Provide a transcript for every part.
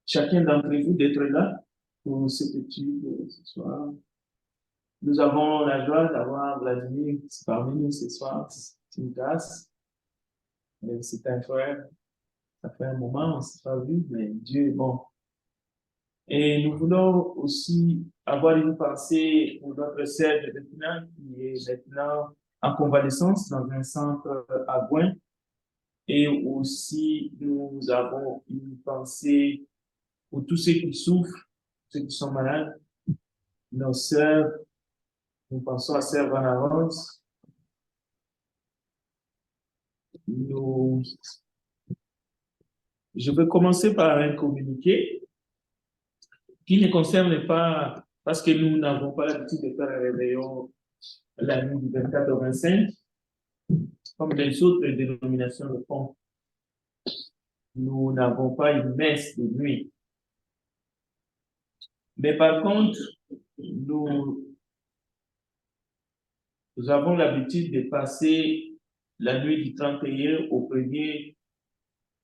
chacun d'entre vous d'être là pour cette étude ce soir. Nous avons la joie d'avoir Vladimir parmi nous ce soir. C'est une grâce. C'est un frère. Ça fait un moment, on ne s'est pas vu, mais Dieu est bon. Et nous voulons aussi avoir une pensée pour notre sœur de Bettina qui est maintenant en convalescence dans un centre à Gouin. Et aussi, nous avons une pensée pour tous ceux qui souffrent, ceux qui sont malades, nos sœurs. Nous pensons à Sœur Vanna Rose. Je vais commencer par un communiqué qui ne concerne pas, parce que nous n'avons pas l'habitude de faire un réveillon la nuit du 24 au 25, comme les autres dénominations le font. Nous n'avons pas une messe de nuit. Mais par contre, nous avons l'habitude de passer la nuit du 31 au 1er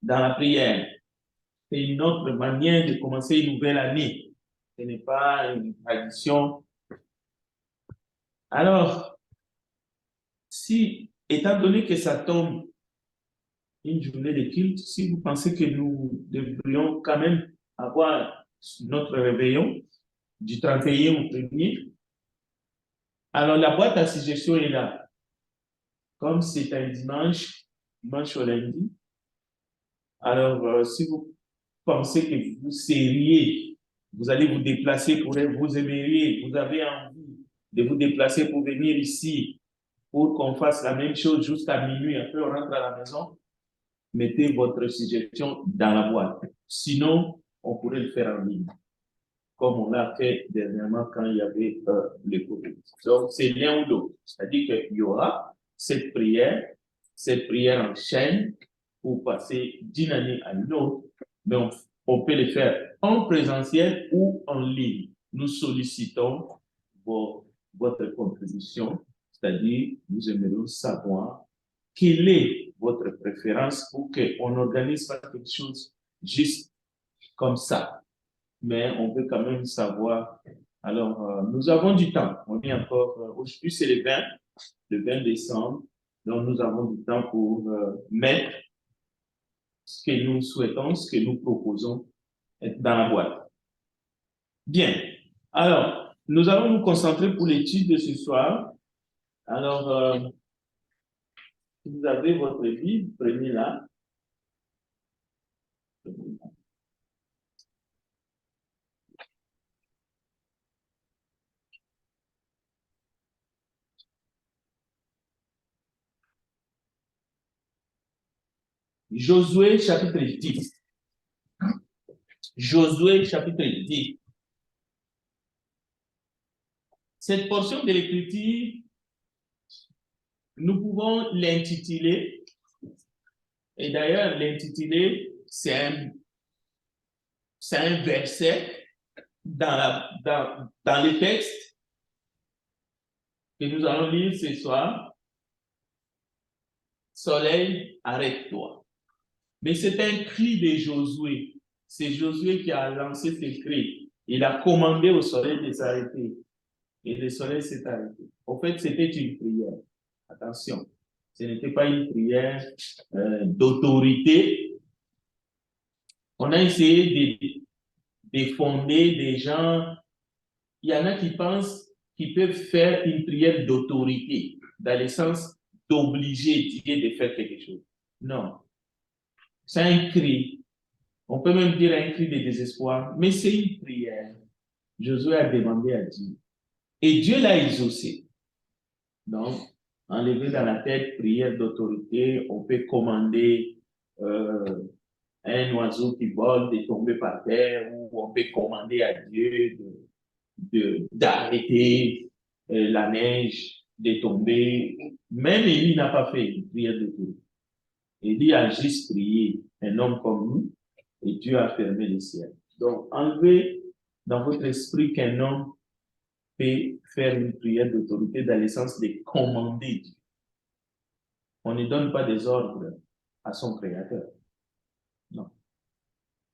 dans la prière. C'est une autre manière de commencer une nouvelle année. Ce n'est pas une tradition. Alors, si, étant donné que ça tombe une journée de culte, si vous pensez que nous devrions quand même avoir notre réveillon du 31 au 1er, alors la boîte à suggestions est là. Comme c'est un dimanche au lundi, alors si vous pensez que vous seriez, vous allez vous déplacer pour vous aimeriez, vous avez envie de vous déplacer pour venir ici, pour qu'on fasse la même chose jusqu'à minuit, après on rentre à la maison, mettez votre suggestion dans la boîte. Sinon, on pourrait le faire en ligne, comme on l'a fait dernièrement quand il y avait le Covid. Donc, c'est l'un ou l'autre. C'est-à-dire qu'il y aura cette prière en chaîne pour passer d'une année à une autre, mais on peut le faire en présentiel ou en ligne. Nous sollicitons votre contribution, c'est-à-dire nous aimerions savoir quelle est votre préférence pour qu'on n'organise pas quelque chose juste comme ça. Mais on veut quand même savoir. Alors, nous avons du temps. On est encore, aujourd'hui c'est le 20 décembre. Donc, nous avons du temps pour mettre ce que nous souhaitons, ce que nous proposons dans la boîte. Bien. Alors, nous allons nous concentrer pour l'étude de ce soir. Alors, si vous avez votre Bible, prenez-la. Josué chapitre 10. Josué chapitre 10. Cette portion de l'Écriture, nous pouvons l'intituler, et d'ailleurs l'intituler, c'est un verset dans le texte que nous allons lire ce soir. Soleil, arrête-toi. Mais c'est un cri de Josué. C'est Josué qui a lancé ce cri. Il a commandé au soleil de s'arrêter. Et le soleil s'est arrêté. En fait, c'était une prière. Attention, ce n'était pas une prière d'autorité. On a essayé de fonder des gens. Il y en a qui pensent qu'ils peuvent faire une prière d'autorité, dans le sens d'obliger Dieu de faire quelque chose. Non. C'est un cri. On peut même dire un cri de désespoir, mais c'est une prière. Josué a demandé à Dieu. Et Dieu l'a exaucé. Donc, enlever dans la tête prière d'autorité, on peut commander un oiseau qui vole de tomber par terre, ou on peut commander à Dieu d'arrêter la neige de tomber. Même Élie n'a pas fait une prière d'autorité. Élie a juste prié, un homme comme nous, et Dieu a fermé les ciels. Donc, enlevez dans votre esprit qu'un homme peut faire une prière d'autorité dans le sens de commander Dieu. On ne donne pas des ordres à son créateur. Non.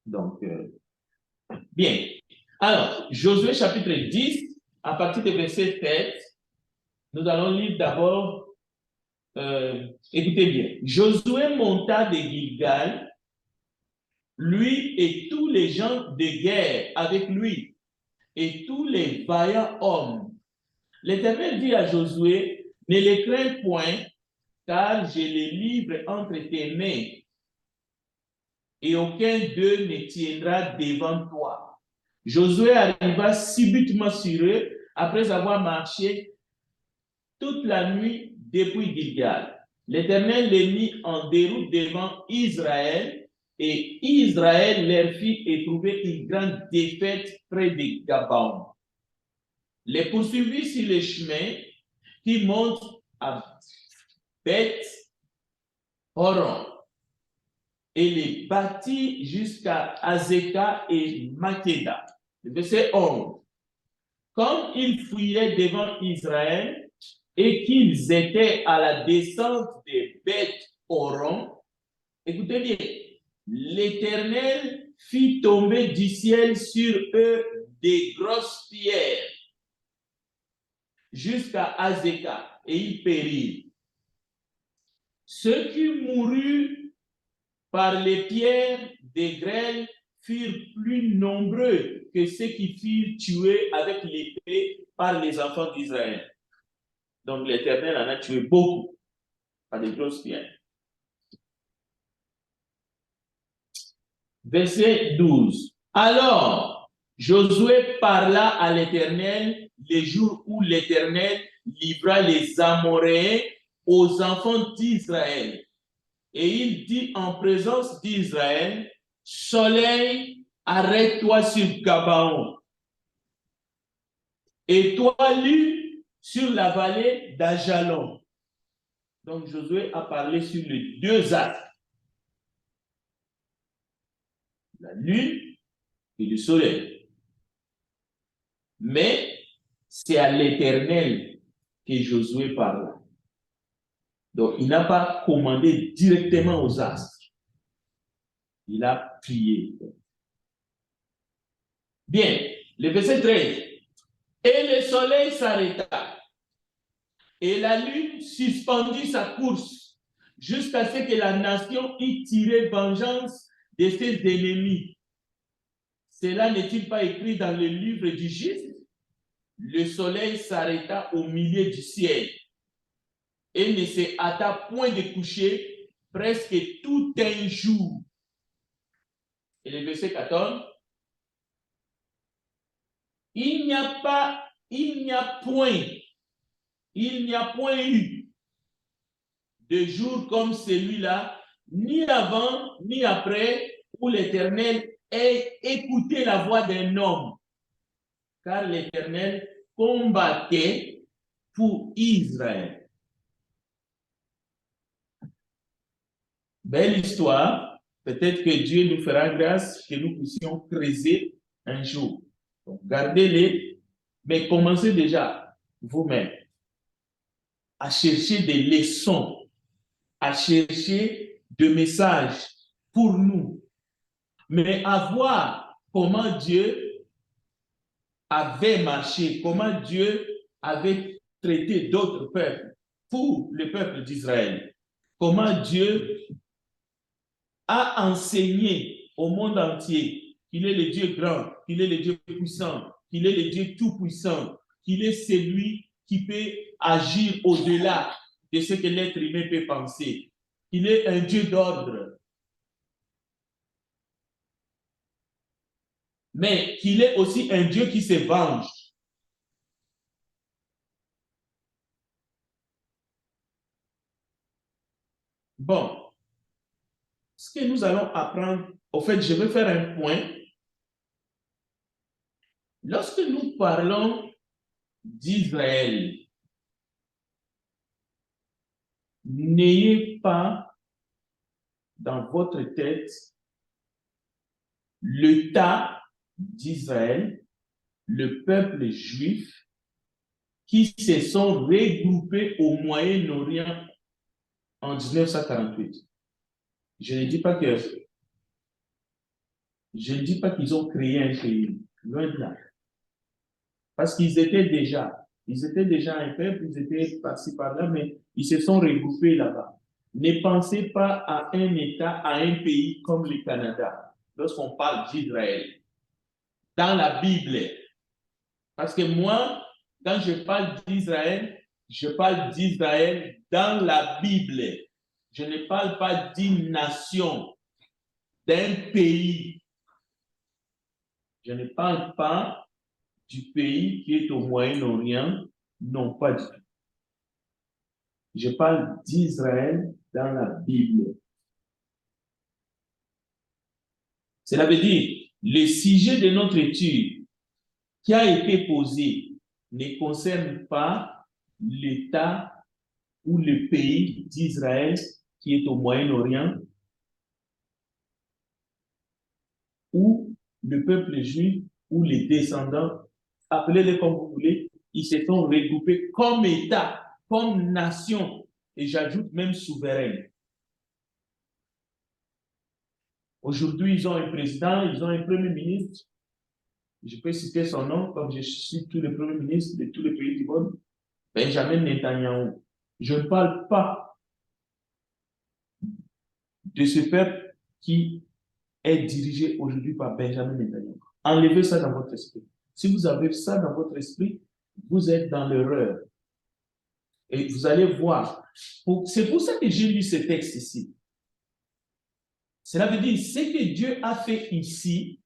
Donc, Bien. Alors, Josué chapitre 10, à partir du verset 7, nous allons lire d'abord, écoutez bien. Josué monta de Gilgal, lui et tous les gens de guerre avec lui, et tous les vaillants hommes. L'Éternel dit à Josué, ne les crains point, car je les livre entre tes mains, et aucun d'eux ne tiendra devant toi. Josué arriva subitement sur eux, après avoir marché toute la nuit depuis Gilgal. L'Éternel les mit en déroute devant Israël, et Israël leur fit éprouver une grande défaite près de Gabaon. Les poursuivit sur les chemins qui montent à Beth-Horon et les battit jusqu'à Azeka et Makeda. Verset 11. Comme ils fuyaient devant Israël et qu'ils étaient à la descente de Beth-Horon, écoutez bien, l'Éternel fit tomber du ciel sur eux des grosses pierres jusqu'à Azeka, et ils périrent. Ceux qui moururent par les pierres des grêles furent plus nombreux que ceux qui furent tués avec l'épée par les enfants d'Israël. Donc l'Éternel en a tué beaucoup par des grosses pierres. Verset 12. Alors, Josué parla à l'Éternel les jours où l'Éternel livra les Amoréens aux enfants d'Israël. Et il dit en présence d'Israël, soleil, arrête-toi sur Gabaon. Et toi, lune, sur la vallée d'Ajalon. Donc Josué a parlé sur les deux astres. La lune et le soleil. Mais c'est à l'Éternel que Josué parla. Donc il n'a pas commandé directement aux astres. Il a prié. Bien, le verset 13. Et le soleil s'arrêta, et la lune suspendit sa course, jusqu'à ce que la nation ait tiré vengeance de ses ennemis. Cela n'est-il pas écrit dans le livre du Juste? Le soleil s'arrêta au milieu du ciel et ne se hâta point de coucher presque tout un jour. Et le verset 14. Il n'y a point eu de jour comme celui-là, ni avant, ni après, où l'Éternel ait écouté la voix d'un homme. Car l'Éternel combattait pour Israël. Belle histoire. Peut-être que Dieu nous fera grâce que nous puissions creuser un jour. Donc, gardez-les, mais commencez déjà vous-même à chercher des leçons, à chercher des messages pour nous, mais à voir comment Dieu avait marché, comment Dieu avait traité d'autres peuples pour le peuple d'Israël, comment Dieu a enseigné au monde entier qu'il est le Dieu grand, qu'il est le Dieu puissant, qu'il est le Dieu tout-puissant, qu'il est celui qui peut agir au-delà de ce que l'être humain peut penser, qu'il est un Dieu d'ordre, mais qu'il est aussi un Dieu qui se venge. Bon, ce que nous allons apprendre, au fait, je vais faire un point. Lorsque nous parlons d'Israël, n'ayez pas dans votre tête l'État d'Israël, le peuple juif, qui se sont regroupés au Moyen-Orient en 1948. Je ne dis pas que Je ne dis pas qu'ils ont créé un pays, loin de là. Parce qu'ils étaient déjà un peuple, ils étaient par-ci par-là, mais ils se sont regroupés là-bas. Ne pensez pas à un État, à un pays comme le Canada, lorsqu'on parle d'Israël. Dans la Bible, parce que moi, quand je parle d'Israël, je parle d'Israël dans la Bible. Je ne parle pas d'une nation, d'un pays. Je ne parle pas du pays qui est au Moyen-Orient, non, pas du tout. Je parle d'Israël dans la Bible. Cela veut dire, le sujet de notre étude qui a été posé ne concerne pas l'État ou le pays d'Israël qui est au Moyen-Orient, ou le peuple juif ou les descendants, appelez-les comme vous voulez, ils se sont regroupés comme État, comme nation, et j'ajoute même souveraine. Aujourd'hui, ils ont un président, ils ont un premier ministre, je peux citer son nom, comme je cite tous les premiers ministres de tous les pays du monde, Benjamin Netanyahu. Je ne parle pas de ce peuple qui est dirigé aujourd'hui par Benjamin Netanyahu. Enlevez ça dans votre esprit. Si vous avez ça dans votre esprit, vous êtes dans l'erreur. Et vous allez voir. C'est pour ça que j'ai lu ce texte ici. Cela veut dire, ce que Dieu a fait ici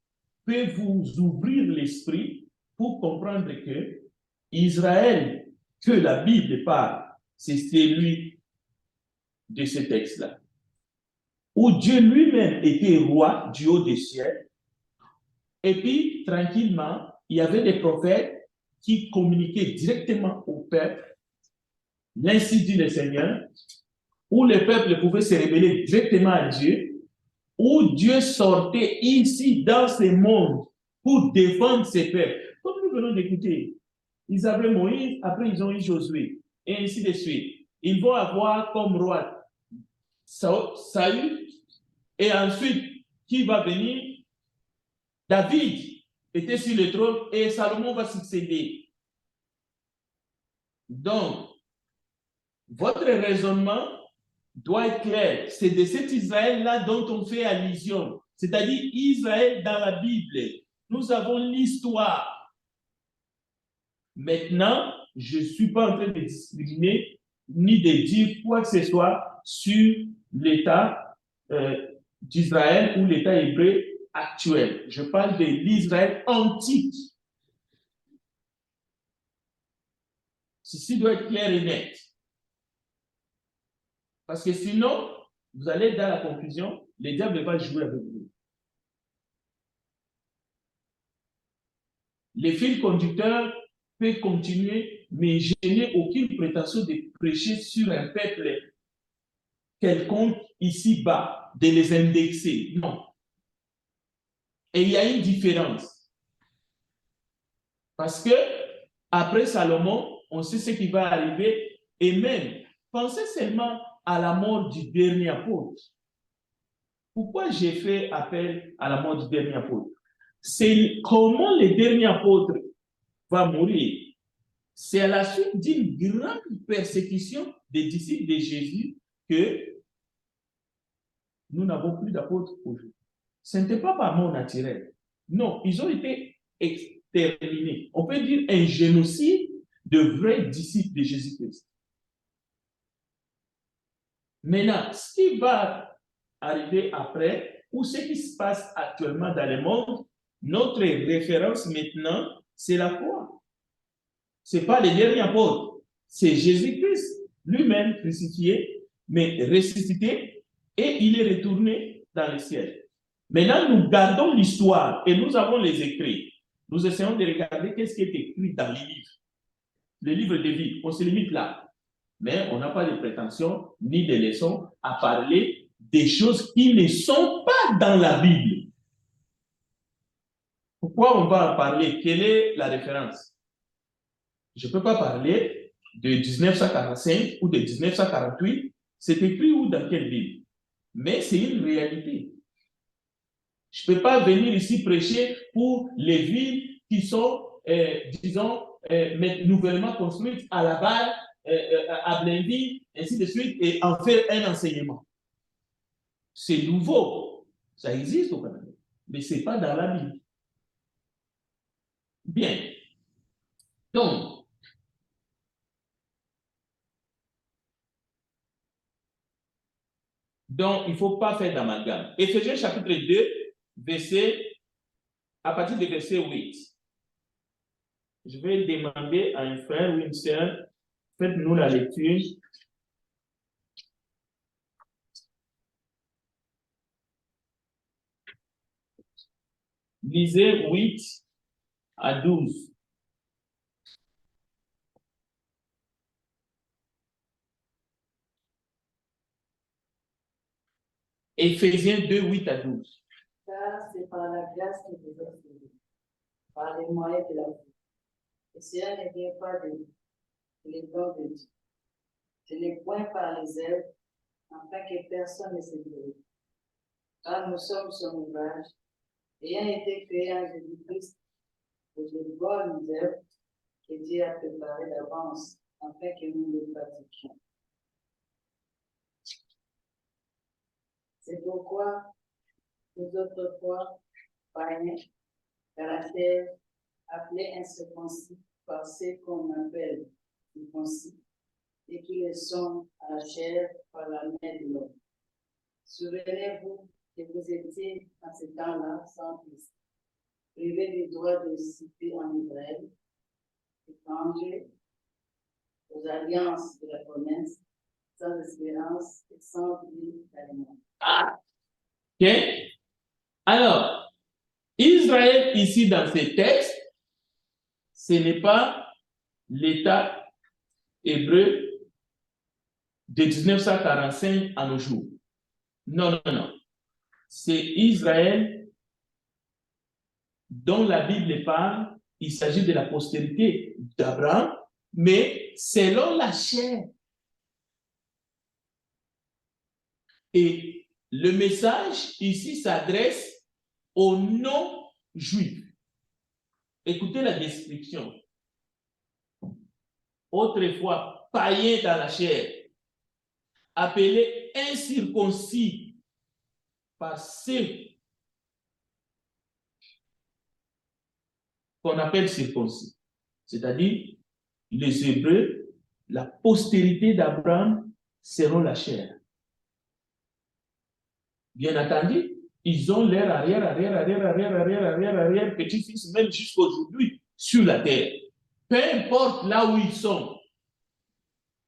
peut vous ouvrir l'esprit pour comprendre que Israël, que la Bible parle, c'est celui de ce texte-là. Où Dieu lui-même était roi du haut des cieux. Et puis, tranquillement, il y avait des prophètes qui communiquaient directement au peuple, l'ainsi dit le Seigneur, où le peuple pouvait se révéler directement à Dieu, où Dieu sortait ici dans ce monde pour défendre ses peuples. Comme nous venons d'écouter, ils avaient Moïse, après ils ont eu Josué, et ainsi de suite. Ils vont avoir comme roi Saül, et ensuite, qui va venir? David était sur le trône et Salomon va succéder. Donc, votre raisonnement doit être clair. C'est de cet Israël-là dont on fait allusion. C'est-à-dire Israël dans la Bible. Nous avons l'histoire. Maintenant, je ne suis pas en train de discriminer ni de dire quoi que ce soit sur l'État d'Israël ou l'État hébreu actuel. Je parle de l'Israël antique. Ceci doit être clair et net. Parce que sinon, vous allez être dans la confusion, le diable va jouer avec vous. Le fil conducteur peut continuer, mais je n'ai aucune prétention de prêcher sur un peuple quelconque ici-bas, de les indexer. Non. Et il y a une différence. Parce que après Salomon, on sait ce qui va arriver. Et même, pensez seulement à la mort du dernier apôtre. Pourquoi j'ai fait appel à la mort du dernier apôtre? C'est comment le dernier apôtre va mourir. C'est à la suite d'une grande persécution des disciples de Jésus que nous n'avons plus d'apôtres aujourd'hui. Ce n'était pas par mort naturelle. Non, ils ont été exterminés. On peut dire un génocide de vrais disciples de Jésus-Christ. Maintenant, ce qui va arriver après, ou ce qui se passe actuellement dans le monde, notre référence maintenant, c'est la foi. Ce n'est pas le dernier apôtre, c'est Jésus-Christ lui-même crucifié, mais ressuscité, et il est retourné dans le ciel. Maintenant, nous gardons l'histoire et nous avons les écrits. Nous essayons de regarder qu'est-ce qui est écrit dans les livres. Les livres de vie, on se limite là. Mais on n'a pas de prétention ni de leçons à parler des choses qui ne sont pas dans la Bible. Pourquoi on va en parler? Quelle est la référence? Je ne peux pas parler de 1945 ou de 1948. C'est écrit où dans quelle Bible? Mais c'est une réalité. Je ne peux pas venir ici prêcher pour les villes qui sont, disons, nouvellement construites à Laval, à Blainville, ainsi de suite, et en faire un enseignement. C'est nouveau. Ça existe au Canada. Mais ce n'est pas dans la Bible. Bien. Donc, il ne faut pas faire d'amalgame. Éphésiens chapitre 2, à partir du verset 8. Je vais demander à un frère ou une sœur, faites-nous la lecture. Lisez 8 à 12. Éphésiens 2, 8 à 12. Car c'est par la grâce que vous êtes sauvés, par les moyens de la vie. Et cela ne vient pas de les dons de Dieu. Ce n'est point par les œuvres, afin que personne ne se glorifie. Car nous sommes son ouvrage, ayant été créés en Jésus-Christ pour de bonnes œuvres que Dieu a préparées d'avance, afin que nous les pratiquions. C'est pourquoi nous autrefois, païens, caractères, appelés incirconcis par ceux qu'on appelle circoncis, et qui le sont à la chair par la main de l'homme. Souvenez-vous que vous étiez en ce temps-là sans Christ, privés du droit de citer en Israël, étrangers aux alliances de la promesse, sans espérance et sans vie d'aliment. OK? Alors, Israël, ici dans ces textes, ce n'est pas l'État hébreu de 1945 à nos jours. Non, non, non. C'est Israël dont la Bible parle. Il s'agit de la postérité d'Abraham, mais selon la chair. Et le message ici s'adresse aux non-juifs. Écoutez la description. Autrefois, païens dans la chair, appelés incirconcis par ceux qu'on appelle circoncis, c'est-à-dire les Hébreux, la postérité d'Abraham selon la chair. Bien entendu, ils ont leur arrière, petit-fils, même jusqu'aujourd'hui, sur la terre. Peu importe là où ils sont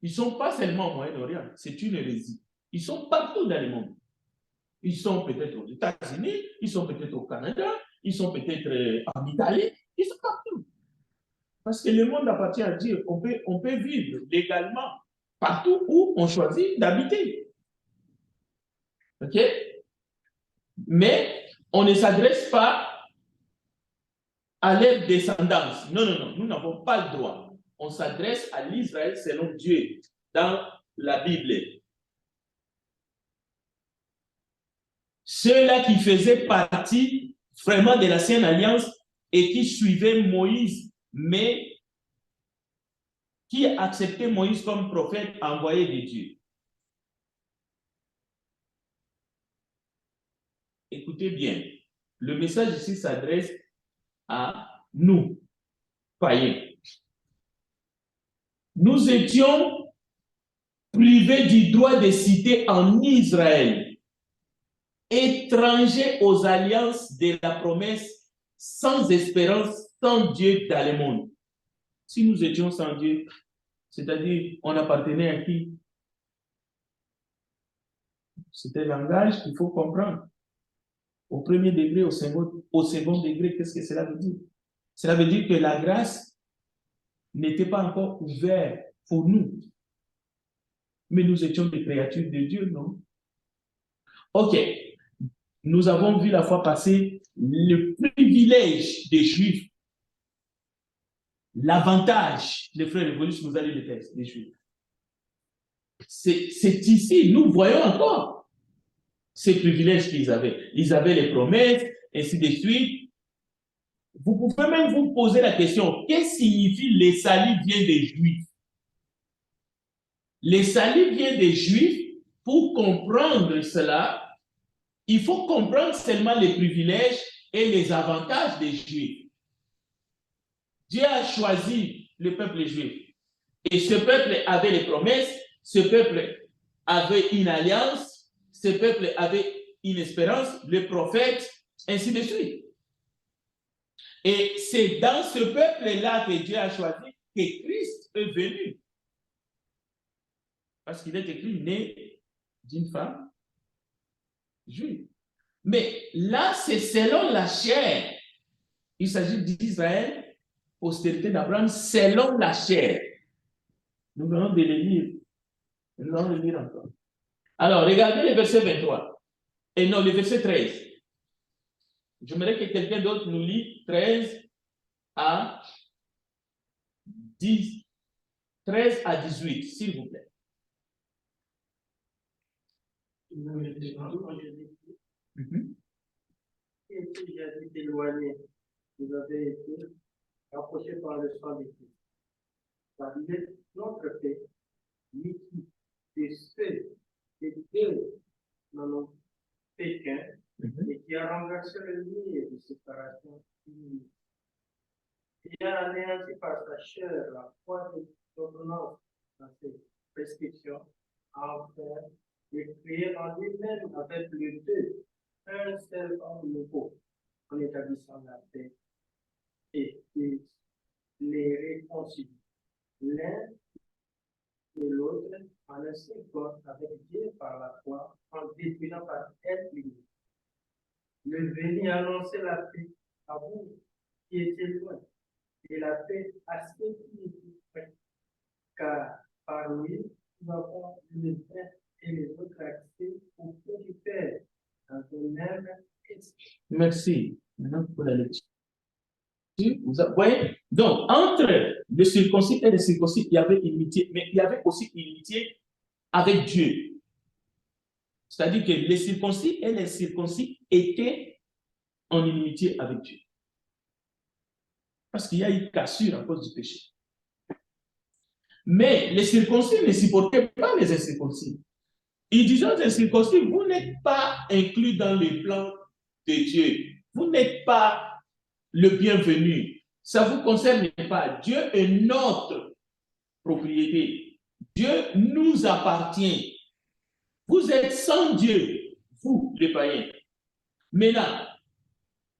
ne sont pas seulement au Moyen-Orient, c'est une hérésie. Ils sont partout dans le monde. Ils sont peut-être aux États-Unis, ils sont peut-être au Canada, ils sont peut-être en Italie, ils sont partout. Parce que le monde appartient à Dieu. On peut vivre légalement partout où on choisit d'habiter. OK? Mais on ne s'adresse pas à leur descendance. Non, non, non, nous n'avons pas le droit. On s'adresse à l'Israël selon Dieu dans la Bible. Ceux-là qui faisaient partie vraiment de l'ancienne alliance et qui suivaient Moïse, mais qui acceptaient Moïse comme prophète envoyé de Dieu. Écoutez bien, le message ici s'adresse à nous, païens. Nous étions privés du droit de citer en Israël, étrangers aux alliances de la promesse, sans espérance, sans Dieu dans le monde. Si nous étions sans Dieu, c'est-à-dire on appartenait à qui? C'est un langage qu'il faut comprendre. Au premier degré, au second degré, qu'est-ce que cela veut dire? Cela veut dire que la grâce n'était pas encore ouverte pour nous. Mais nous étions des créatures de Dieu, non? OK. Nous avons vu la fois passée le privilège des Juifs. L'avantage, les frères révolus, nous allons le texte des Juifs. C'est ici, nous voyons encore. ces privilèges qu'ils avaient. Ils avaient les promesses, ainsi de suite. Vous pouvez même vous poser la question, qu'est-ce que signifie les salis viennent des Juifs? Les salis viennent des Juifs. Pour comprendre cela, il faut comprendre seulement les privilèges et les avantages des Juifs. Dieu a choisi le peuple juif. Et ce peuple avait les promesses, ce peuple avait une alliance, ce peuple avait une espérance, le prophète, ainsi de suite. Et c'est dans ce peuple-là que Dieu a choisi que Christ est venu. Parce qu'il est écrit né d'une femme juive. Mais là, c'est selon la chair. Il s'agit d'Israël, postérité d'Abraham, selon la chair. Nous venons de le lire. Nous allons le lire encore. Alors, regardez le verset 23. Et non, le verset 13. J'aimerais que quelqu'un d'autre nous lit 13 à 10. 13 à 18, s'il vous plaît. Si Jésus éloigné, vous avez été rapprochés par le sang de Christ. Car il est notre paix, liquide, et ceux et Dieu n'en ont fait qu'un, et qui a renversé le mur de séparation. Il a anéanti par sa chair la foi de l'ordonnance dans ses prescriptions, en faire et créer en lui-même avec les deux un seul homme nouveau, en établissant la paix et il les réconcilie l'un et l'autre en un seul corps avec Dieu par la foi, en détruisant par elle l'unité. Le venu annoncer la paix à vous qui étiez loin, et la paix à ceux qui étaient près, car par lui, nous avons les uns et les autres accès au feu du Père dans un même esprit. Merci. Maintenant, pour la lecture. Vous voyez? Donc, entre le circoncis et le circoncis, il y avait une unité, mais il y avait aussi une unité avec Dieu. C'est-à-dire que les circoncis et les circoncis étaient en unité avec Dieu. Parce qu'il y a eu cassure à cause du péché. Mais les circoncis ne supportaient pas les incirconcis. Ils disaient aux incirconcis, vous n'êtes pas inclus dans le plan de Dieu. Vous n'êtes pas le bienvenu. Ça ne vous concerne pas. Dieu est notre propriété. Dieu nous appartient. Vous êtes sans Dieu, vous, les païens. Maintenant,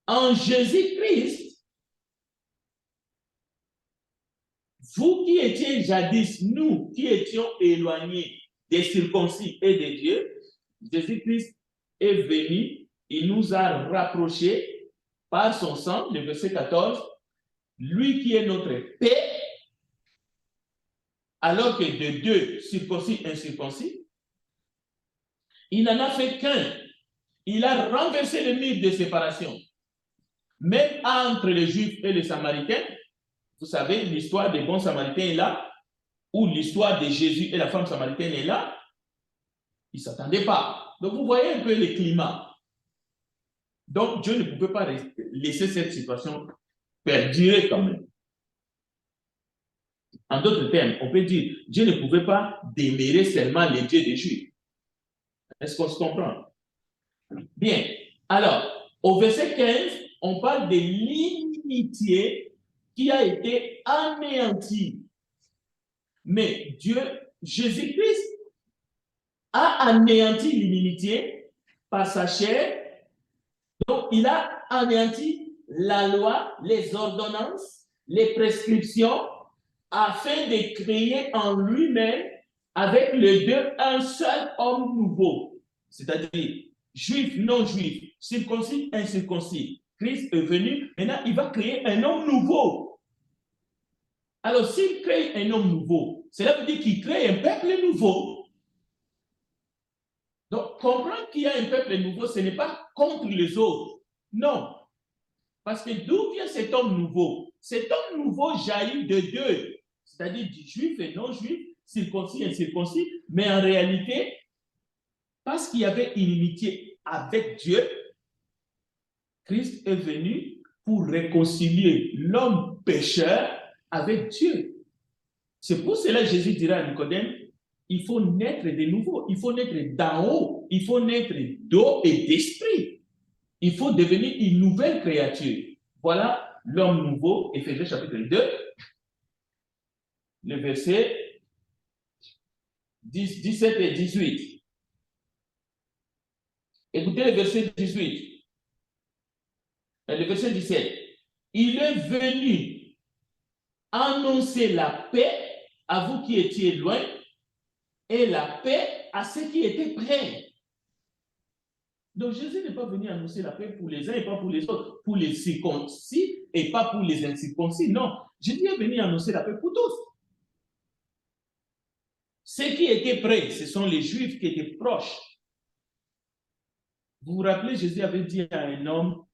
en Jésus-Christ, vous qui étiez jadis, nous qui étions éloignés des circoncis et de Dieu, Jésus-Christ est venu, il nous a rapprochés par son sang, le verset 14, lui qui est notre paix, alors que de deux, circoncis et incirconcis, il n'en a fait qu'un. Il a renversé le mur de séparation. Même entre les Juifs et les Samaritains, vous savez, l'histoire des bons Samaritains est là, ou l'histoire de Jésus et la femme samaritaine est là, ils ne s'attendaient pas. Donc, vous voyez un peu le climat. Donc, Dieu ne pouvait pas laisser cette situation perdurer quand même. En d'autres termes, on peut dire, Dieu ne pouvait pas demeurer seulement les dieux des Juifs. Est-ce qu'on se comprend? Bien. Alors, au verset 15, on parle de l'inimitié qui a été anéantie. Mais Dieu, Jésus-Christ, a anéanti l'inimitié par sa chair. Donc, il a anéanti la loi, les ordonnances, les prescriptions, afin de créer en lui-même, avec les deux, un seul homme nouveau. C'est-à-dire, juif, non-juif, circoncis, incirconcis. Christ est venu, maintenant il va créer un homme nouveau. Alors, s'il crée un homme nouveau, cela veut dire qu'il crée un peuple nouveau. Donc, comprendre qu'il y a un peuple nouveau, ce n'est pas contre les autres. Non. Parce que d'où vient cet homme nouveau? Cet homme nouveau jaillit de deux, c'est-à-dire du juif et non-juif, circoncis et incirconcis, mais en réalité, parce qu'il y avait inimitié avec Dieu, Christ est venu pour réconcilier l'homme pécheur avec Dieu. C'est pour cela que Jésus dira à Nicodème, il faut naître de nouveau, il faut naître d'en haut, il faut naître d'eau et d'esprit. Il faut devenir une nouvelle créature. Voilà l'homme nouveau, Éphésiens chapitre 2, le verset 17 et 18. Écoutez le verset 18. Et le verset 17. Il est venu annoncer la paix à vous qui étiez loin et la paix à ceux qui étaient près. Donc Jésus n'est pas venu annoncer la paix pour les uns et pas pour les autres, pour les circoncis et pas pour les incirconcis. Non, Jésus est venu annoncer la paix pour tous. Ceux qui étaient près, ce sont les Juifs qui étaient proches. Vous vous rappelez, Jésus avait dit à un homme,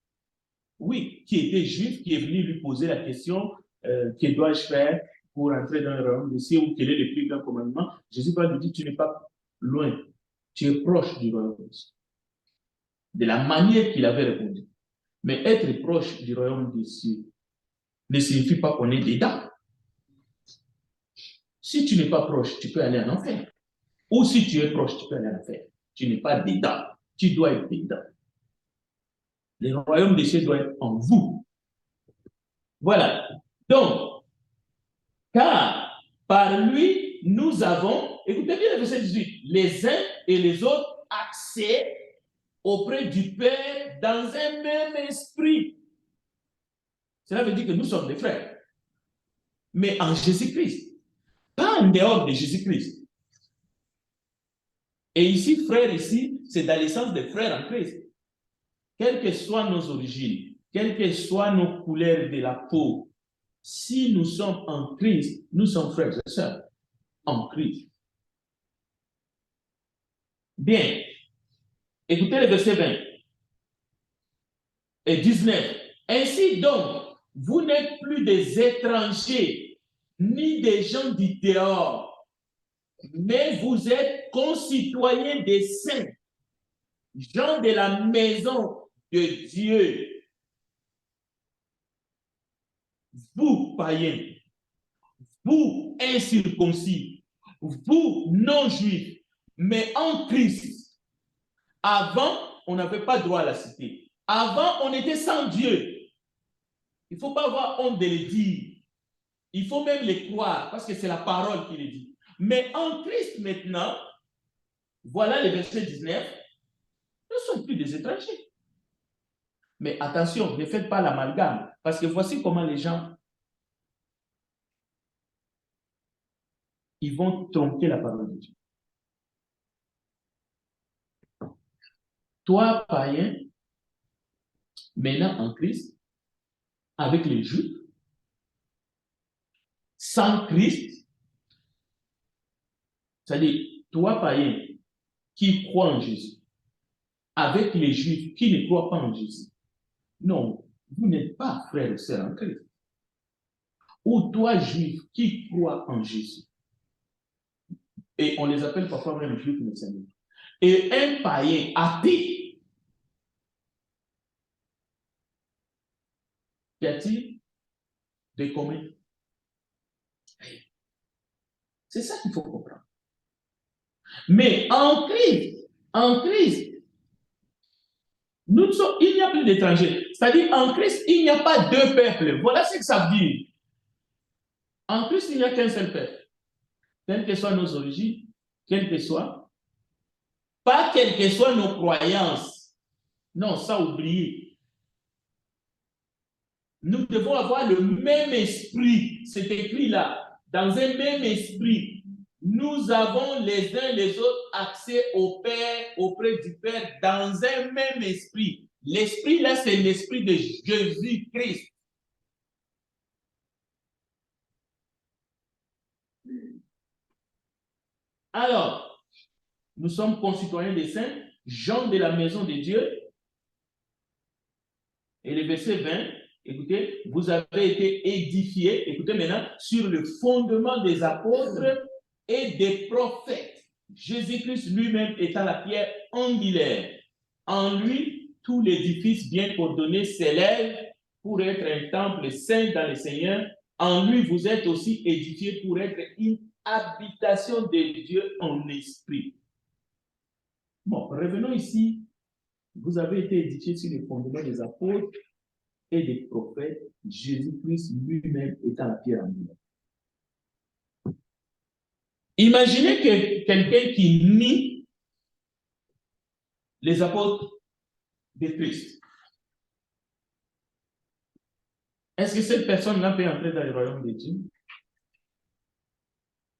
oui, qui était juif, qui est venu lui poser la question, que dois-je faire pour entrer dans le royaume des cieux ou quel est le plus grand commandement? Jésus va lui dire, tu n'es pas loin, tu es proche du royaume des cieux. De la manière qu'il avait répondu. Mais être proche du royaume des cieux ne signifie pas qu'on est dedans. Si tu n'es pas proche, tu peux aller en enfer. Ou si tu es proche, tu peux aller en enfer. Tu n'es pas dedans. Tu dois être dedans. Le royaume des cieux doit être en vous. Voilà. Donc, car par lui, nous avons, écoutez bien le verset 18, les uns et les autres accès auprès du Père dans un même esprit. Cela veut dire que nous sommes des frères. Mais en Jésus-Christ. Pas en dehors de Jésus-Christ. Et ici, frère, ici, c'est dans le sens des frères en Christ. Quelles que soient nos origines, quelles que soient nos couleurs de la peau, si nous sommes en Christ, nous sommes frères et sœurs en Christ. Bien. Écoutez le verset 20 et 19. Ainsi donc, vous n'êtes plus des étrangers, ni des gens du dehors, mais vous êtes concitoyens des saints, gens de la maison de Dieu. Vous, païens, vous, incirconcis, vous, non-juifs, mais en Christ. Avant, on n'avait pas droit à la cité. Avant, on était sans Dieu. Il ne faut pas avoir honte de le dire. Il faut même le croire, parce que c'est la parole qui le dit. Mais en Christ maintenant, voilà le verset 19, nous ne sommes plus des étrangers. Mais attention, ne faites pas l'amalgame, parce que voici comment les gens, ils vont tromper la parole de Dieu. Toi, païen, maintenant en Christ, avec les Juifs, sans Christ, c'est-à-dire, toi, païen, qui crois en Jésus, avec les Juifs qui ne croient pas en Jésus. Non, vous n'êtes pas frère et sœur en Christ. Ou toi, Juif, qui crois en Jésus. Et on les appelle parfois même Juifs messianiques. Et un païen athée, qu'y a-t-il de commun? C'est ça qu'il faut comprendre. Mais en Christ, nous sommes, il n'y a plus d'étrangers. C'est-à-dire, en Christ, il n'y a pas deux peuples. Voilà ce que ça veut dire. En Christ, il n'y a qu'un seul peuple. Quelles que soient nos origines, quelles que soient, pas quelles que soient nos croyances. Non, ça, oubliez. Nous devons avoir le même esprit. C'est écrit là, dans un même esprit. Nous avons les uns les autres accès au Père, auprès du Père, dans un même esprit. L'esprit là, c'est l'esprit de Jésus-Christ. Alors, nous sommes concitoyens des saints, gens de la maison de Dieu. Et le verset 20, écoutez, vous avez été édifiés, écoutez maintenant, sur le fondement des apôtres et des prophètes. Jésus-Christ lui-même étant la pierre angulaire. En lui, tout l'édifice bien ordonné s'élève pour être un temple saint dans le Seigneur. En lui, vous êtes aussi édifiés pour être une habitation de Dieu en esprit. Bon, revenons ici. Vous avez été édifiés sur les fondements des apôtres et des prophètes, Jésus-Christ lui-même étant la pierre angulaire. Imaginez que quelqu'un qui nie les apôtres de Christ. Est-ce que cette personne-là peut entrer dans le royaume de Dieu?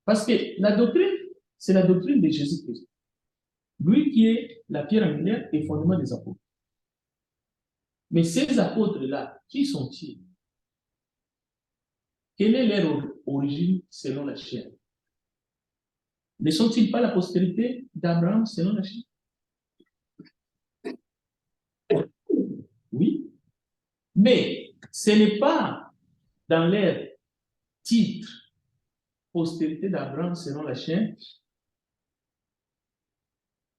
Parce que la doctrine, c'est la doctrine de Jésus-Christ. Lui qui est la pierre angulaire et fondement des apôtres. Mais ces apôtres-là, qui sont-ils? Quelle est leur origine selon la chair? Ne sont-ils pas la postérité d'Abraham selon la chair? Oui. Mais ce n'est pas dans leur titre postérité d'Abraham selon la chair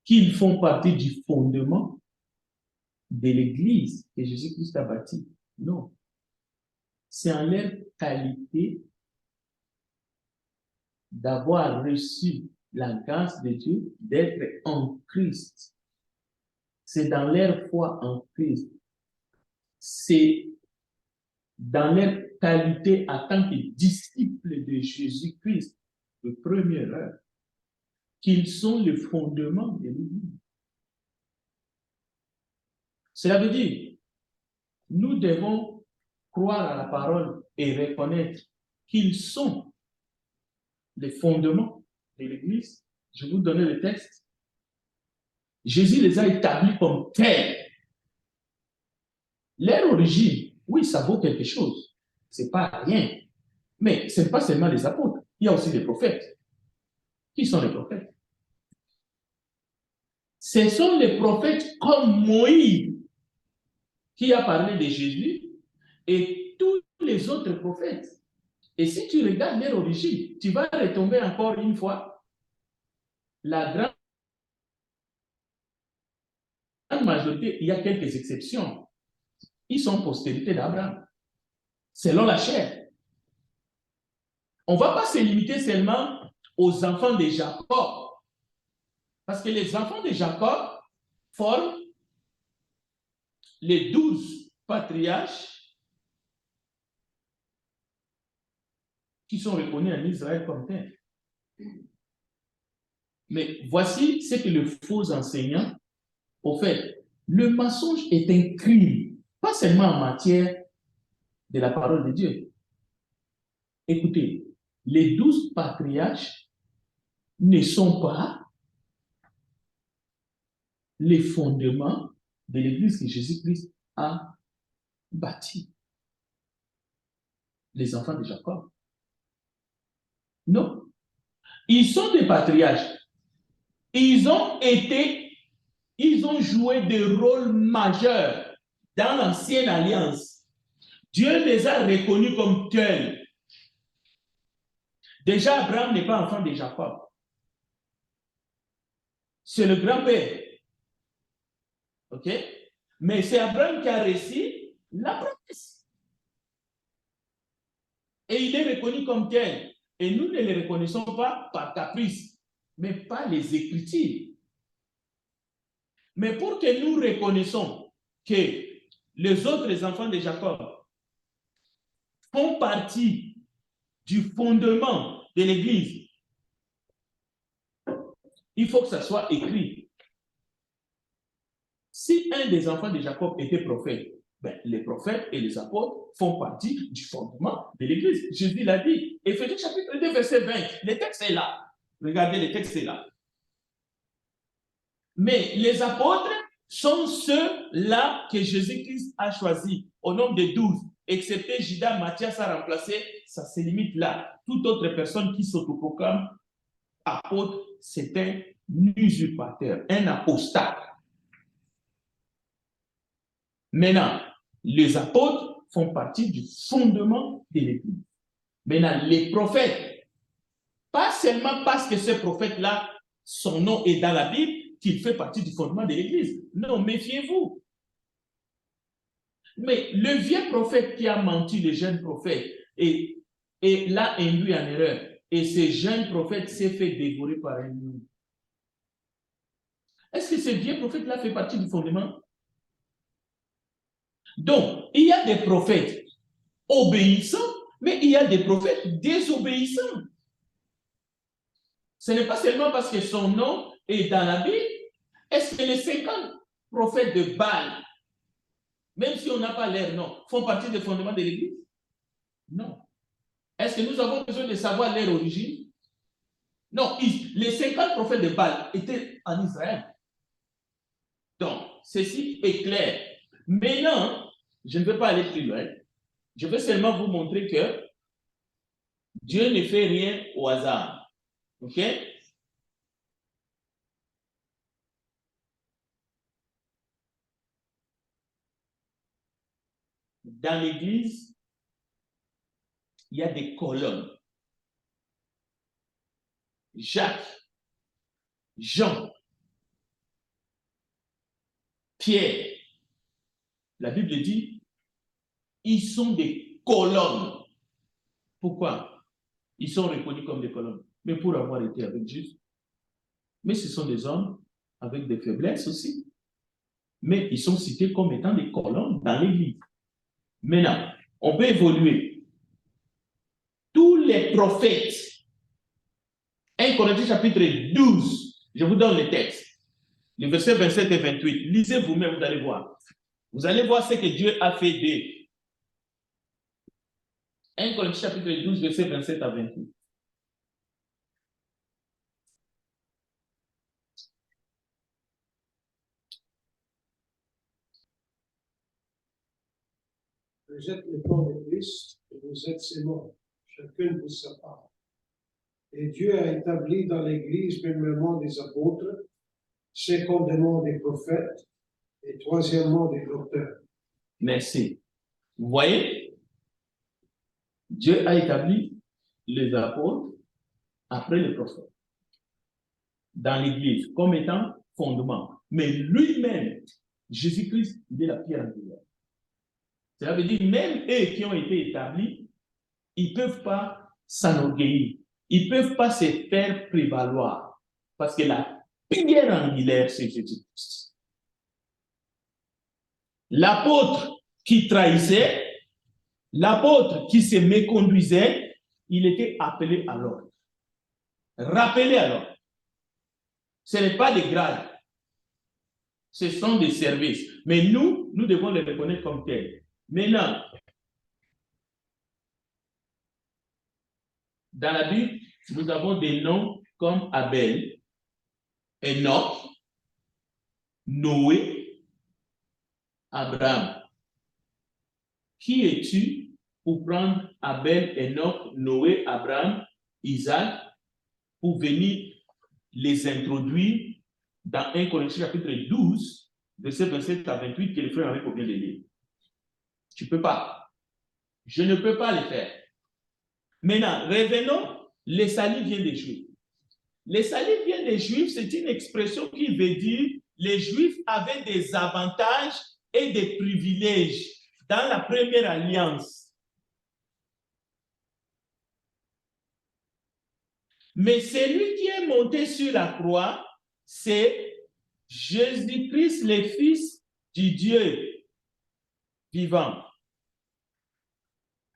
qu'ils font partie du fondement de l'Église que Jésus-Christ a bâti. Non. C'est en leur qualité d'avoir reçu la grâce de Dieu, d'être en Christ. C'est dans leur foi en Christ. C'est dans leur qualité en tant que disciples de Jésus-Christ, de première heure, qu'ils sont le fondement de l'Église. Cela veut dire, nous devons croire à la parole et reconnaître qu'ils sont les fondements de l'Église. Je vais vous donner le texte. Jésus les a établis comme tels. Leur origine, oui, ça vaut quelque chose. Ce n'est pas rien. Mais ce n'est pas seulement les apôtres. Il y a aussi les prophètes. Qui sont les prophètes? Ce sont les prophètes comme Moïse qui a parlé de Jésus et tous les autres prophètes. Et si tu regardes leur origine, tu vas retomber encore une fois. La grande majorité, il y a quelques exceptions. Ils sont postérité d'Abraham, selon la chair. On ne va pas se limiter seulement aux enfants de Jacob. Parce que les enfants de Jacob forment les 12 patriarches qui sont reconnus en Israël comme tels. Mais voici ce que le faux enseignant, au fait, le mensonge est un crime, pas seulement en matière de la parole de Dieu. Écoutez, les 12 patriarches ne sont pas les fondements de l'Église que Jésus-Christ a bâtie. Les enfants de Jacob. Non. Ils sont des patriarches. Ils ont joué des rôles majeurs dans l'ancienne alliance. Dieu les a reconnus comme tels. Déjà, Abraham n'est pas enfant de Jacob. C'est le grand-père. OK? Mais c'est Abraham qui a reçu la promesse. Et il est reconnu comme tel. Et nous ne le reconnaissons pas par caprice, mais par les Écritures. Mais pour que nous reconnaissons que les autres enfants de Jacob font partie du fondement de l'Église, il faut que ça soit écrit. Si un des enfants de Jacob était prophète, les prophètes et les apôtres font partie du fondement de l'Église. Jésus l'a dit. Éphésiens chapitre 2, verset 20. Le texte est là. Regardez, le texte est là. Mais les apôtres sont ceux-là que Jésus-Christ a choisis au nombre de 12. Excepté Judas, Matthias a remplacé, ça se limite là. Toute autre personne qui s'autoproclame apôtre, c'est un usurpateur, un apostat. Maintenant, les apôtres font partie du fondement de l'Église. Maintenant, les prophètes, pas seulement parce que ce prophète-là, son nom est dans la Bible, qu'il fait partie du fondement de l'Église. Non, méfiez-vous. Mais le vieux prophète qui a menti, le jeune prophète, et l'a induit en erreur, et ce jeune prophète s'est fait dévorer par un lion. Est-ce que ce vieux prophète-là fait partie du fondement? Donc, il y a des prophètes obéissants, mais il y a des prophètes désobéissants. Ce n'est pas seulement parce que son nom est dans la Bible. Est-ce que les 50 prophètes de Baal, même si on n'a pas leur nom, font partie des fondements de l'Église? Non. Est-ce que nous avons besoin de savoir leur origine? Non. Les 50 prophètes de Baal étaient en Israël. Donc, ceci est clair. Maintenant, je ne veux pas aller plus loin. Je veux seulement vous montrer que Dieu ne fait rien au hasard. OK? Dans l'Église, il y a des colonnes. Jacques, Jean, Pierre. La Bible dit, ils sont des colonnes. Pourquoi? Ils sont reconnus comme des colonnes. Mais pour avoir été avec Jésus. Mais ce sont des hommes avec des faiblesses aussi. Mais ils sont cités comme étant des colonnes dans l'Église. Maintenant, on peut évoluer. Tous les prophètes, 1 Corinthiens chapitre 12, je vous donne les textes, les versets 27 et 28. Lisez vous-même, vous allez voir. Vous allez voir ce que Dieu a fait d'eux. 1 Corinthiens chapitre 12, versets 27 à 28. Vous êtes le corps de Christ et vous êtes ses membres, chacun pour sa part. Et Dieu a établi dans l'Église premièrement des apôtres, secondement des prophètes et troisièmement des docteurs. Merci. Vous voyez, Dieu a établi les apôtres après les prophètes dans l'Église comme étant fondement. Mais lui-même, Jésus-Christ, il est la pierre angulaire. Cela veut dire même eux qui ont été établis, ils ne peuvent pas s'enorgueillir. Ils ne peuvent pas se faire prévaloir. Parce que la pierre angulaire, c'est Jésus-Christ. L'apôtre qui trahissait, l'apôtre qui se méconduisait, il était appelé à l'ordre. Rappelé à l'ordre. Ce n'est pas des grades. Ce sont des services. Mais nous devons les reconnaître comme tels. Maintenant, dans la Bible, nous avons des noms comme Abel, Enoch, Noé, Abraham. Qui es-tu pour prendre Abel, Enoch, Noé, Abraham, Isaac, pour venir les introduire dans 1 Corinthiens chapitre 12, verset 27 à 28, que le frère Henri vient de lire? Tu ne peux pas. Je ne peux pas le faire. Maintenant, revenons, le salut vient des Juifs. Le salut vient des Juifs, c'est une expression qui veut dire les Juifs avaient des avantages et des privilèges dans la première alliance. Mais celui qui est monté sur la croix, c'est Jésus-Christ, le Fils du Dieu vivant.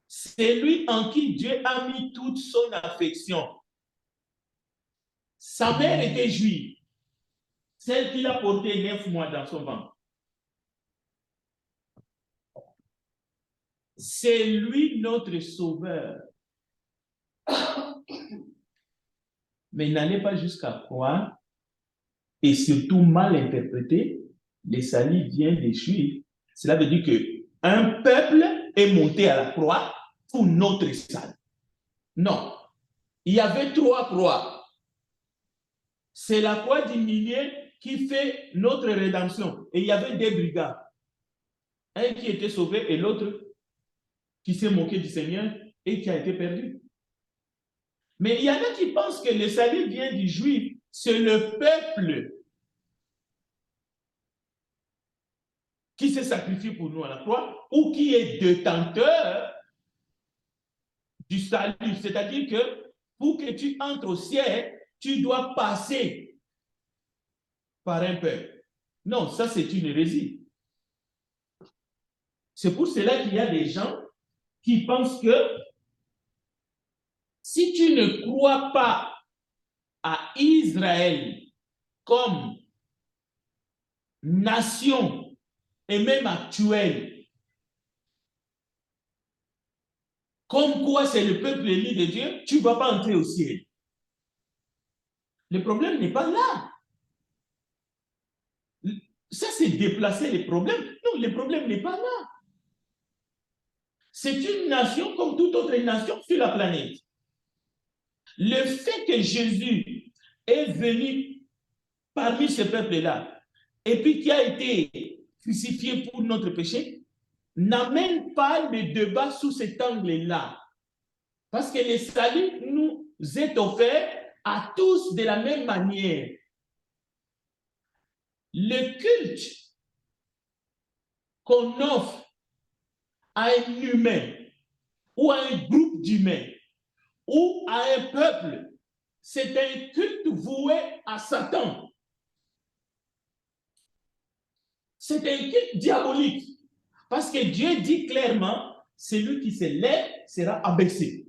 C'est lui en qui Dieu a mis toute son affection. Sa mère était juive, celle qui l'a porté 9 mois dans son ventre. C'est lui notre sauveur. Mais n'allez pas jusqu'à croire et surtout mal interpréter, le salut vient des Juifs. Cela veut dire qu'un peuple est monté à la croix pour notre salut. Non. Il y avait 3 croix. C'est la croix du milieu qui fait notre rédemption. Et il y avait 2 brigades. Un qui était sauvé et l'autre qui s'est moqué du Seigneur et qui a été perdu. Mais il y en a qui pensent que le salut vient du Juif. C'est le peuple qui s'est sacrifié pour nous à la croix, ou qui est détenteur du salut. C'est-à-dire que pour que tu entres au ciel, tu dois passer par un peuple. Non, ça c'est une hérésie. C'est pour cela qu'il y a des gens qui pensent que si tu ne crois pas à Israël comme nation et même actuelle, comme quoi c'est le peuple élu de Dieu, tu ne vas pas entrer au ciel. Le problème n'est pas là. Ça, c'est déplacer les problèmes. Non, le problème n'est pas là. C'est une nation comme toute autre nation sur la planète. Le fait que Jésus est venu parmi ce peuple-là et puis qui a été crucifié pour notre péché, n'amène pas le débat sous cet angle-là. Parce que le salut nous est offert à tous de la même manière. Le culte qu'on offre à un humain ou à un groupe d'humains ou à un peuple, c'est un culte voué à Satan. C'est un culte diabolique. Parce que Dieu dit clairement, celui qui se lève sera abaissé.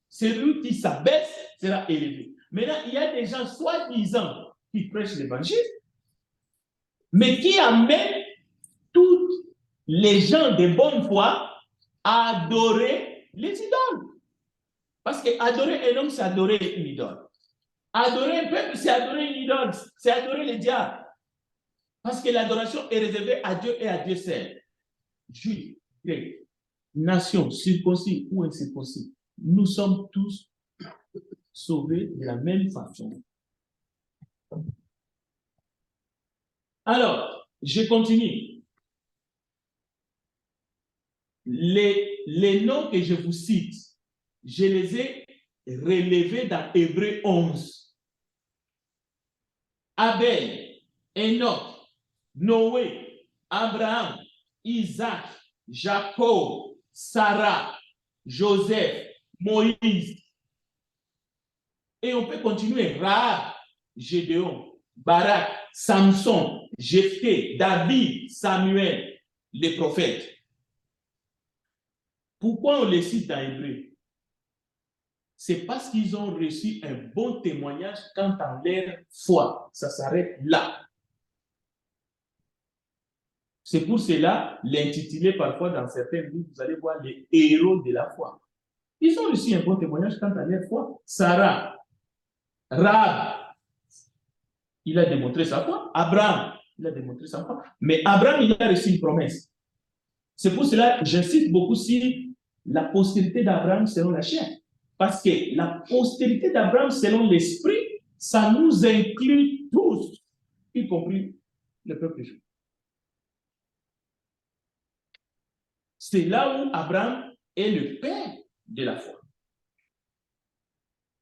Celui qui s'abaisse sera élevé. Maintenant, il y a des gens soi-disant qui prêchent l'évangile, mais qui amènent toutes les gens de bonne foi à adorer les idoles. Parce que adorer un homme, c'est adorer une idole. Adorer un peuple, c'est adorer une idole, c'est adorer le diable. Parce que l'adoration est réservée à Dieu et à Dieu seul. Juifs, grecs, nations, circoncis ou incirconcis, nous sommes tous sauvés de la même façon. Alors, je continue. Les noms que je vous cite, je les ai relevés dans Hébreux 11. Abel, Enoch, Noé, Abraham, Isaac, Jacob, Sarah, Joseph, Moïse. Et on peut continuer. Rahab, Gédéon, Barak, Samson, Jephthé, David, Samuel, les prophètes. Pourquoi on les cite dans Hébreu? C'est parce qu'ils ont reçu un bon témoignage quant à leur foi. Ça s'arrête là. C'est pour cela, l'intitulé parfois dans certains livres, vous allez voir les héros de la foi. Ils ont reçu un bon témoignage quant à leur foi. Sarah, Rahab, il a démontré sa foi. Abraham, il a démontré sa foi. Mais Abraham, il a reçu une promesse. C'est pour cela que j'insiste beaucoup sur la postérité d'Abraham selon la chair. Parce que la postérité d'Abraham selon l'esprit, ça nous inclut tous, y compris le peuple juif. C'est là où Abraham est le père de la foi.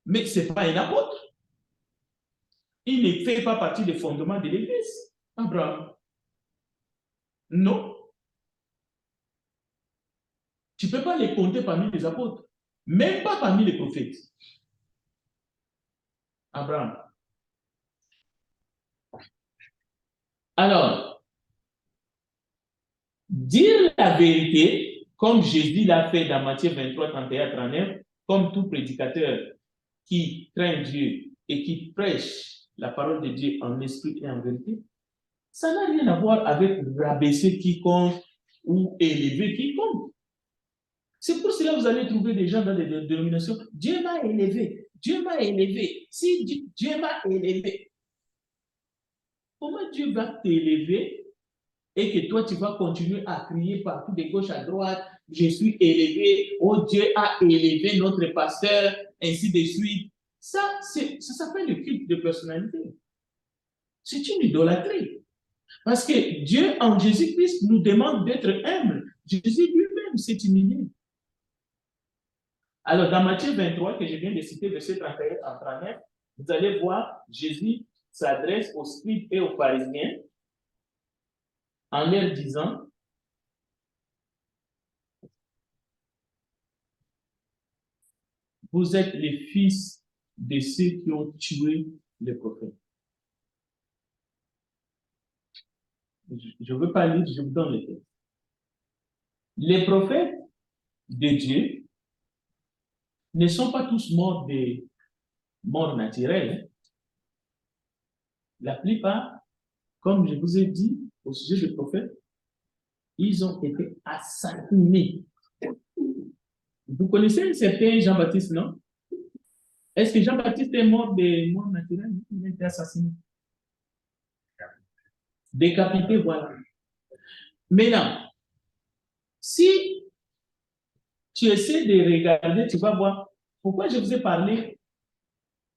Mais ce n'est pas un apôtre. Il ne fait pas partie des fondements de l'Église, Abraham. Non. Tu ne peux pas les compter parmi les apôtres, même pas parmi les prophètes. Abraham. Alors, dire la vérité, comme Jésus l'a fait dans Matthieu 23, 31, 39, comme tout prédicateur qui craint Dieu et qui prêche la parole de Dieu en esprit et en vérité, ça n'a rien à voir avec rabaisser quiconque ou élever quiconque. C'est pour cela que vous allez trouver des gens dans des dénominations. Dieu m'a élevé. Dieu m'a élevé. Si Dieu m'a élevé, comment Dieu va t'élever et que toi, tu vas continuer à crier partout de gauche à droite, je suis élevé, oh Dieu a élevé notre pasteur, ainsi de suite. Ça s'appelle le culte de personnalité. C'est une idolâtrie. Parce que Dieu, en Jésus-Christ, nous demande d'être humble. Jésus lui-même s'est humilié. Alors, dans Matthieu 23, que je viens de citer, verset 31 à 39, vous allez voir, Jésus s'adresse aux scribes et aux pharisiens en leur disant, vous êtes les fils de ceux qui ont tué les prophètes. Je ne veux pas lire, je vous donne les textes. Les prophètes de Dieu ne sont pas tous morts de mort naturelle. La plupart, comme je vous ai dit au sujet des prophètes, ils ont été assassinés. Vous connaissez un certain Jean-Baptiste, non? Est-ce que Jean-Baptiste est mort de mort naturelle? Il a été assassiné. Décapité, voilà. Maintenant, si tu essaies de regarder, tu vas voir pourquoi je vous ai parlé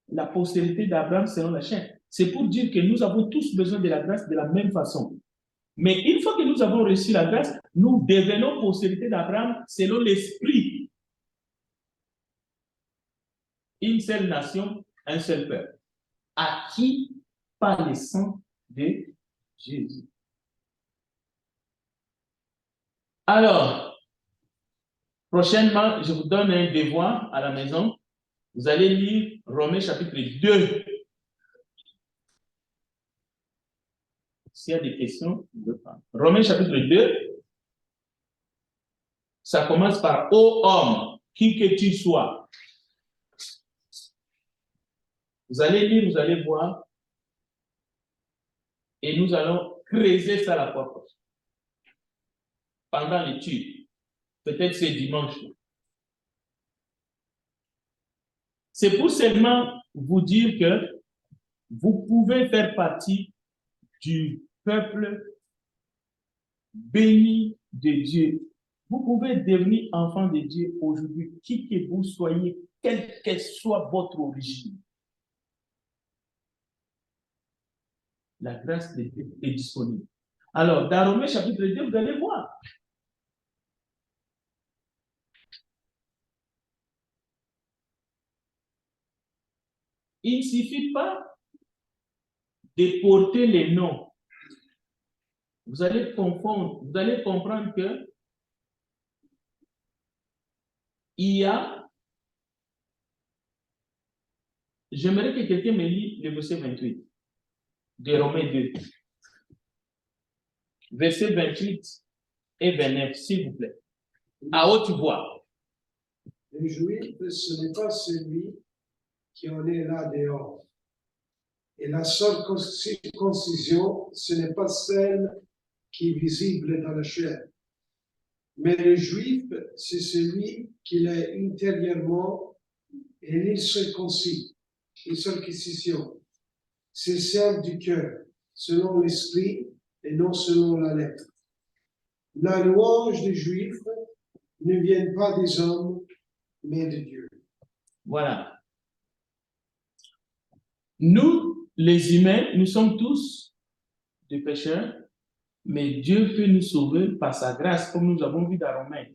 de la postérité d'Abraham selon la chair. C'est pour dire que nous avons tous besoin de la grâce de la même façon. Mais une fois que nous avons reçu la grâce, nous devenons postérité d'Abraham selon l'esprit. Une seule nation, un seul peuple, acquis par le sang de Jésus. Alors, prochainement, je vous donne un devoir à la maison. Vous allez lire Romains chapitre 2. S'il y a des questions, je vais prendre. Romains chapitre 2, ça commence par « Ô homme, qui que tu sois ». Vous allez lire, vous allez voir, et nous allons creuser ça la fois prochaine. Pendant l'étude, peut-être c'est dimanche. C'est pour seulement vous dire que vous pouvez faire partie du peuple béni de Dieu. Vous pouvez devenir enfant de Dieu aujourd'hui, qui que vous soyez, quelle que soit votre origine. La grâce de Dieu est disponible. Alors, dans Romains chapitre 2, vous allez voir. Il ne suffit pas de porter les noms. Vous allez confondre, vous allez comprendre que il y a, j'aimerais que quelqu'un me lise le verset 28 de Romains 2. Verset 28 et 29, s'il vous plaît. À haute voix. Le juif, ce n'est pas celui qui en est là dehors. Et la seule circoncision, ce n'est pas celle qui est visible dans la chair. Mais le juif, c'est celui qui l'est intérieurement et l'ircirconcis, une circoncision. C'est celle du cœur, selon l'esprit et non selon la lettre. La louange des juifs ne vient pas des hommes, mais de Dieu. Voilà. Nous, les humains, nous sommes tous des pécheurs, mais Dieu peut nous sauver par sa grâce, comme nous avons vu dans Romains.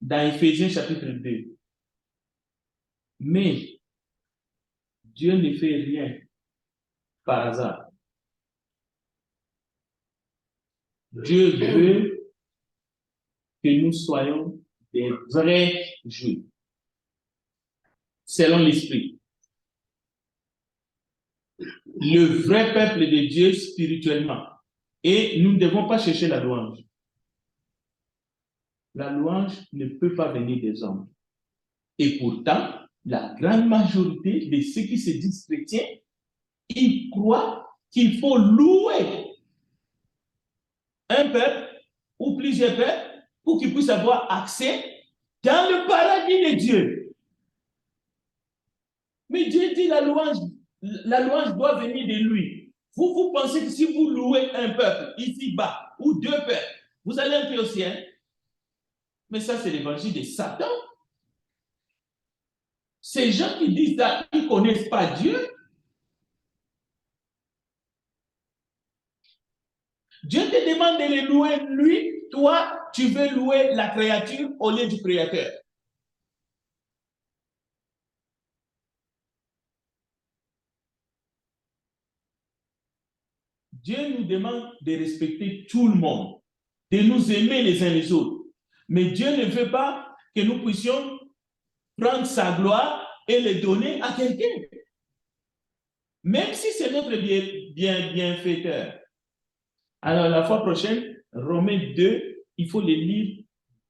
Dans Éphésiens chapitre 2. Mais Dieu ne fait rien par hasard. Dieu veut que nous soyons des vrais juifs, selon l'esprit. Le vrai peuple de Dieu spirituellement. Et nous ne devons pas chercher la louange. La louange ne peut pas venir des hommes. Et pourtant, la grande majorité de ceux qui se disent chrétiens, ils croient qu'il faut louer un peuple ou plusieurs peuples pour qu'ils puissent avoir accès dans le paradis de Dieu. Mais Dieu dit la louange doit venir de lui. Vous pensez que si vous louez un peuple ici-bas ou deux peuples, vous allez entrer au ciel? Mais ça, c'est l'évangile de Satan. Ces gens qui disent ça, ils ne connaissent pas Dieu. Dieu te demande de le louer lui, toi, tu veux louer la créature au lieu du créateur. Dieu nous demande de respecter tout le monde, de nous aimer les uns les autres. Mais Dieu ne veut pas que nous puissions prendre sa gloire et le donner à quelqu'un. Même si c'est notre bienfaiteur. Alors, la fois prochaine, Romains 2, il faut les lire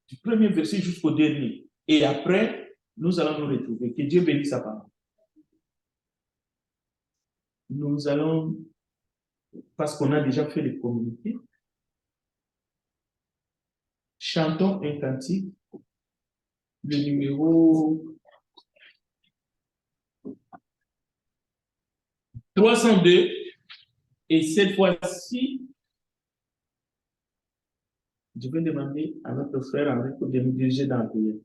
du premier verset jusqu'au dernier. Et après, nous allons nous retrouver. Que Dieu bénisse sa parole. Nous allons, parce qu'on a déjà fait les communiqués, chantons un cantique, le numéro 302. Et cette fois-ci, je vais demander à notre frère Henri de nous diriger dans le prière.